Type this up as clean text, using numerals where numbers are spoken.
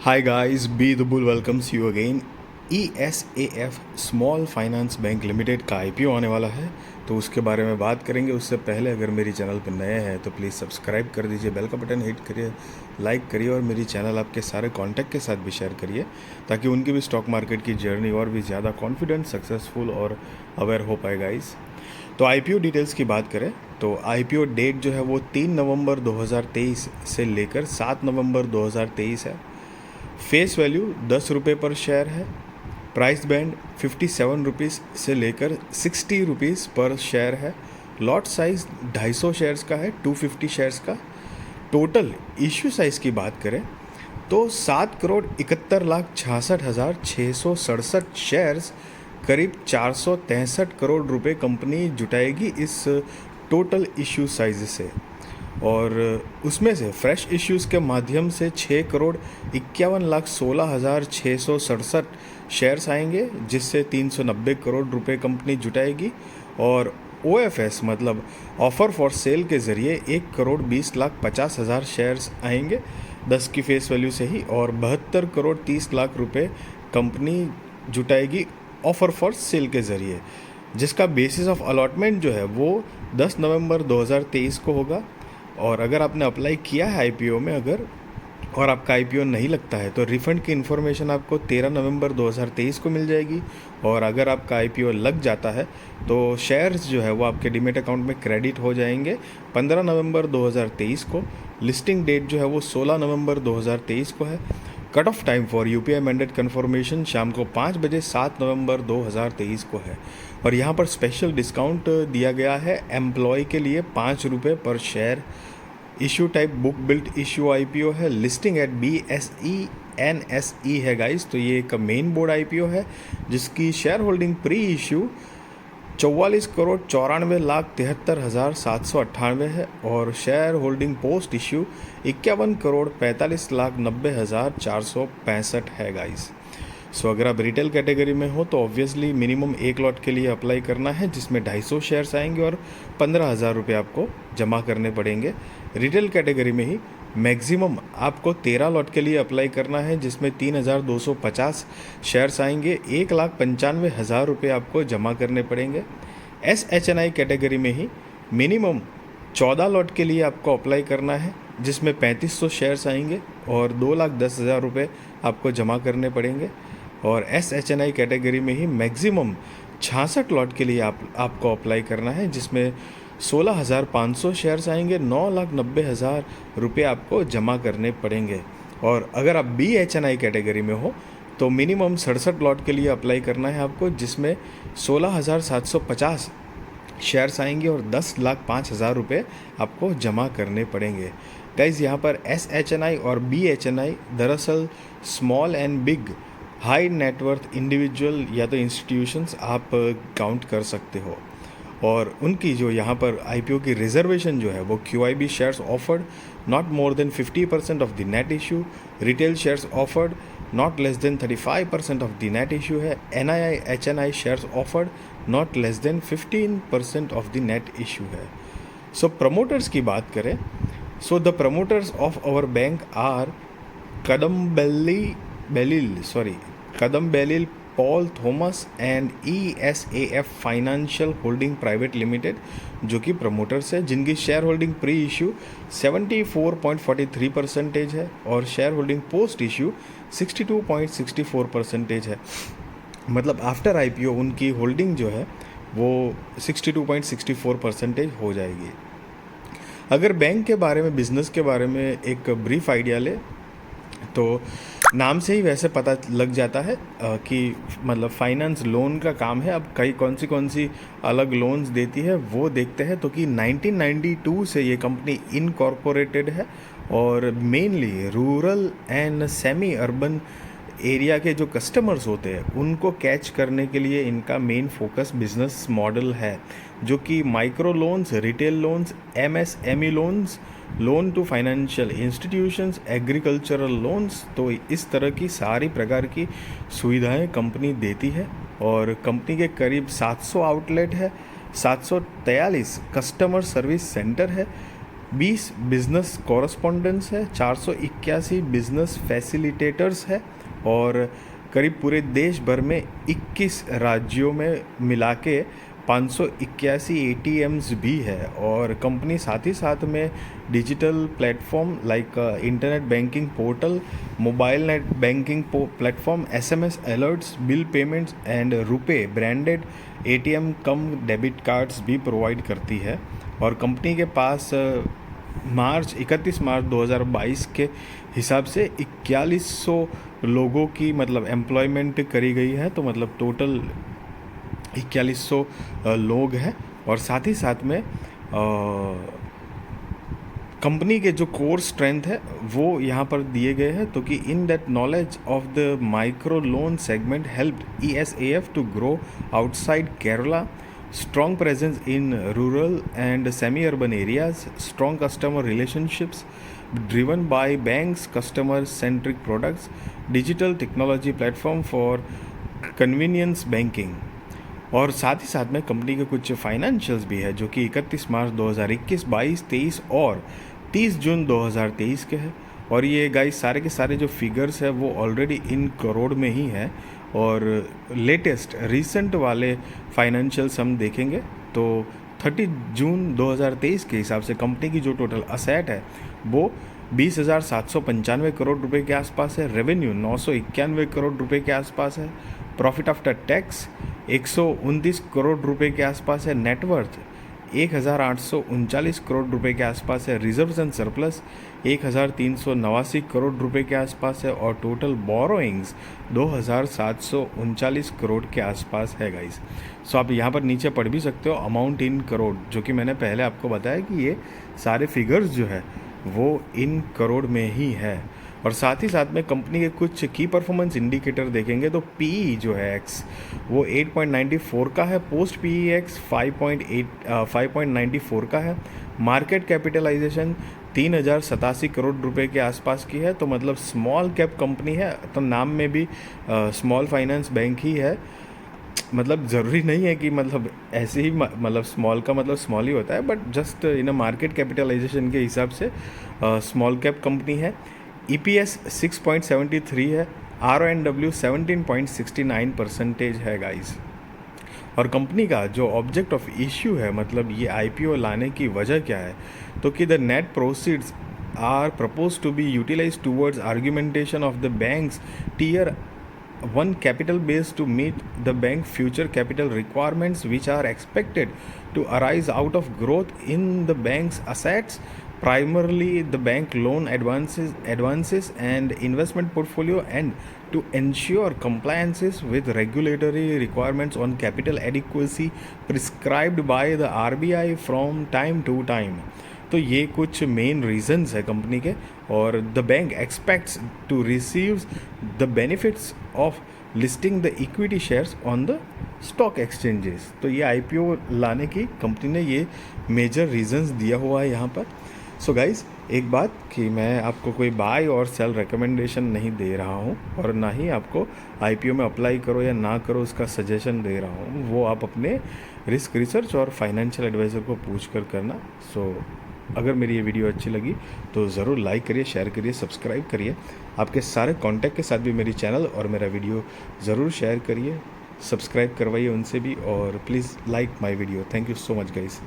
Hi guys, B the Bull welcomes you again. ESAF small finance bank limited का IPO आने वाला है, तो उसके बारे में बात करेंगे। उससे पहले अगर मेरी चैनल पर नए हैं तो प्लीज़ सब्सक्राइब कर दीजिए, बेल का बटन हिट करिए, लाइक करिए और मेरी चैनल आपके सारे कॉन्टैक्ट के साथ भी शेयर करिए ताकि उनकी भी स्टॉक मार्केट की जर्नी और भी ज़्यादा कॉन्फिडेंट, सक्सेसफुल और अवेयर हो पाए गाइस। तो आईपीओ डिटेल्स की बात करें तो आईपीओ डेट जो है वो 3 नवंबर 2023 से लेकर 7 नवंबर 2023 है। फेस वैल्यू 10 रुपये पर शेयर है। प्राइस बैंड 57 रुपीज़ से लेकर 60 रुपीज़ पर शेयर है। लॉट साइज़ 250 शेयर्स का है, 250 शेयर्स का। टोटल इश्यू साइज़ की बात करें तो 7,71,66,667 शेयर्स, करीब 463 करोड़ रुपए कंपनी जुटाएगी इस टोटल इश्यू साइज से। और उसमें से फ्रेश इश्यूज़ के माध्यम से 6,51,16,667 शेयर्स आएंगे, जिससे 390 करोड़ रुपए कंपनी जुटाएगी। और OFS मतलब ऑफ़र फॉर सेल के ज़रिए 1,20,50,000 शेयर्स आएंगे 10 की फेस वैल्यू से ही, और 72,30,00,000 रुपए कंपनी जुटाएगी ऑफ़र फॉर सेल के ज़रिए, जिसका बेसिस ऑफ अलॉटमेंट जो है वो 10 नवंबर 2023 को होगा। और अगर आपने अप्लाई किया है आईपीओ में अगर और आपका आईपीओ नहीं लगता है तो रिफ़ंड की इन्फॉर्मेशन आपको 13 नवंबर 2023 को मिल जाएगी। और अगर आपका आईपीओ लग जाता है तो शेयर्स जो है वो आपके डीमेट अकाउंट में क्रेडिट हो जाएंगे 15 नवंबर 2023 को। लिस्टिंग डेट जो है वो 16 नवंबर 2023 को है। Cut off time for UPI mandate confirmation शाम को 5 बजे 7 नवंबर 2023 को है। और यहाँ पर स्पेशल डिस्काउंट दिया गया है एम्प्लॉय के लिए 5 रुपये पर share. Issue type book built issue IPO है। लिस्टिंग एट BSE NSE है गाइस, तो ये एक मेन बोर्ड आईपीओ है जिसकी शेयर होल्डिंग प्री इशू 44,94,73,798 है और शेयर होल्डिंग पोस्ट इशू 51,45,90,465 है गाइस। सो अगर आप रिटेल कैटेगरी में हो तो ऑब्वियसली मिनिमम एक लॉट के लिए अप्लाई करना है, जिसमें 250 शेयर्स आएंगे और 15,000 रुपये आपको जमा करने पड़ेंगे। रिटेल कैटेगरी में ही मैक्सिमम आपको 13 लॉट के लिए अप्लाई करना है, जिसमें 3,250 शेयर्स आएंगे, 1,95,000 रुपये आपको जमा करने पड़ेंगे। SHNI कैटेगरी में ही मिनिमम 14 लॉट के लिए आपको अप्लाई करना है, जिसमें 3,500 शेयर्स आएंगे और 2,10,000 रुपये आपको जमा करने पड़ेंगे। और SHNI कैटेगरी में ही मैक्सिमम 66 लॉट के लिए आपको अप्लाई करना है, जिसमें 16,500 शेयर्स आएंगे, 9,90,000 रुपये आपको जमा करने पड़ेंगे। और अगर आप BHNI कैटेगरी में हो तो मिनिमम 67 लॉट के लिए अप्लाई करना है आपको, जिसमें 16,750 शेयर्स आएंगे और 10,05,000 रुपये आपको जमा करने पड़ेंगे। गाइज़ यहाँ पर SHNI और BHNI दरअसल small and big high net worth individual या तो इंस्टीट्यूशंस आप काउंट कर सकते हो। और उनकी जो यहाँ पर आईपीओ की रिजर्वेशन जो है वो QIB shares offered not more than 50% of the net issue, retail shares offered not less than 35% of the net issue है, NII HNI shares offered not less than 15% of the net issue है। So promoters की बात करें so the promoters of our bank are Kadambelil Paul Thomas and ESAF financial holding private limited, जो कि promoters है, जिनकी share holding pre issue 74.43% है और शेयर होल्डिंग पोस्ट इशू 62.64% है। मतलब आफ्टर आईपीओ उनकी होल्डिंग जो है वो 62.64% हो जाएगी। अगर बैंक के बारे में, बिजनेस के बारे में एक ब्रीफ आइडिया ले तो नाम से ही वैसे पता लग जाता है कि मतलब फाइनेंस लोन का काम है। अब कौन सी अलग लोन्स देती है वो देखते हैं। तो कि 1992 से ये कंपनी इनकॉर्पोरेटेड है और mainly rural and semi urban area के जो कस्टमर्स होते हैं उनको कैच करने के लिए इनका मेन फोकस बिजनेस मॉडल है, जो कि micro loans, retail loans, MSME loans, loan to financial institutions, agricultural loans, तो इस तरह की सारी प्रकार की सुविधाएं कंपनी देती है। और कंपनी के करीब 700 आउटलेट है, 743 कस्टमर सर्विस सेंटर है, 20 बिजनेस कॉरस्पॉन्डेंट्स है, 481 बिजनेस फैसिलिटेटर्स है और करीब पूरे देश भर में 21 राज्यों में मिला के 581 ATMs भी है। और कंपनी साथ ही साथ में digital platform like internet banking portal, mobile net banking platform, SMS alerts, bill payments and RuPay branded ATM come debit cards भी प्रोवाइड करती है। और कंपनी के पास 31 मार्च 2022 के हिसाब से 4100 लोगों की मतलब एम्प्लॉयमेंट करी गई है। तो मतलब टोटल 4100 लोग हैं। और साथ ही साथ में कंपनी के जो कोर स्ट्रेंथ है वो यहाँ पर दिए गए हैं। तो कि in that knowledge of the micro loan segment helped ESAF to grow outside Kerala, strong presence in rural and semi-urban areas, strong customer relationships driven by banks, customer-centric products, digital technology platform for convenience banking। और साथ ही साथ में company के कुछ financials भी है जो कि 31 मार्च 2021, 22, 23 और 30 जून 2023 के हैं। और ये गाइस सारे के सारे जो फिगर्स है वो ऑलरेडी इन करोड़ में ही है। और लेटेस्ट रिसेंट वाले फाइनेंशियल्स हम देखेंगे तो 30 जून 2023 के हिसाब से कंपनी की जो टोटल असेट है वो 20,795 करोड़ रुपए के आसपास है, रेवेन्यू 991 करोड़ रुपए के आसपास है, प्रॉफिट आफ्टर टैक्स 129 करोड़ रुपए के आसपास है, नेटवर्थ 1,839 करोड़ रुपए के आसपास है, रिजर्व्स एंड सरप्लस 1,389 करोड़ रुपए के आसपास है और टोटल बोरोइंग्स 2,739 करोड़ के आसपास है गाइस। सो आप यहाँ पर नीचे पढ़ भी सकते हो अमाउंट इन करोड़, जो कि मैंने पहले आपको बताया कि ये सारे फिगर्स जो है वो इन करोड़ में ही है। और साथ ही साथ में कंपनी के कुछ की परफॉर्मेंस इंडिकेटर देखेंगे तो PE जो है एक्स वो 8.94 का है, पोस्ट PE एक्स 5.94 का है, मार्केट कैपिटलाइजेशन 3,087 करोड़ रुपए के आसपास की है। तो मतलब स्मॉल कैप कंपनी है, तो नाम में भी स्मॉल फाइनेंस बैंक ही है। मतलब ज़रूरी नहीं है कि मतलब ऐसे ही मतलब स्मॉल का मतलब स्मॉल ही होता है, but just in market capitalisation के हिसाब से स्मॉल कैप कंपनी है। EPS 6.73 है, RONW 17.69% है गाइस। और कंपनी का जो ऑब्जेक्ट ऑफ इश्यू है मतलब ये IPO लाने की वजह क्या है, तो कि the net proceeds are propose to be utilise towards argumentation of the banks tier 1 capital base to meet the bank future capital requirements which are expected to arise out of growth in the bank's assets, primarily the bank loan advances and investment portfolio, and to ensure compliances with regulatory requirements on capital adequacy prescribed by the RBI from time to time। तो ये कुछ main reasons है company के। और the bank expects to receive the benefits of listing the equity shares on the stock exchanges. तो ये IPO लाने की कंपनी ने ये मेजर रीजंस दिया हुआ है यहाँ पर। सो गाइज एक बात कि मैं आपको कोई बाय और सेल रिकमेंडेशन नहीं दे रहा हूँ और ना ही आपको IPO में अप्लाई करो या ना करो उसका सजेशन दे रहा हूँ, वो आप अपने रिस्क रिसर्च और फाइनेंशियल एडवाइज़र को पूछ कर करना। सो अगर मेरी ये वीडियो अच्छी लगी तो ज़रूर लाइक करिए, शेयर करिए, सब्सक्राइब करिए। आपके सारे कांटेक्ट के साथ भी मेरी चैनल और मेरा वीडियो ज़रूर शेयर करिए, सब्सक्राइब करवाइए उनसे भी, और please like my video. Thank you so much guys.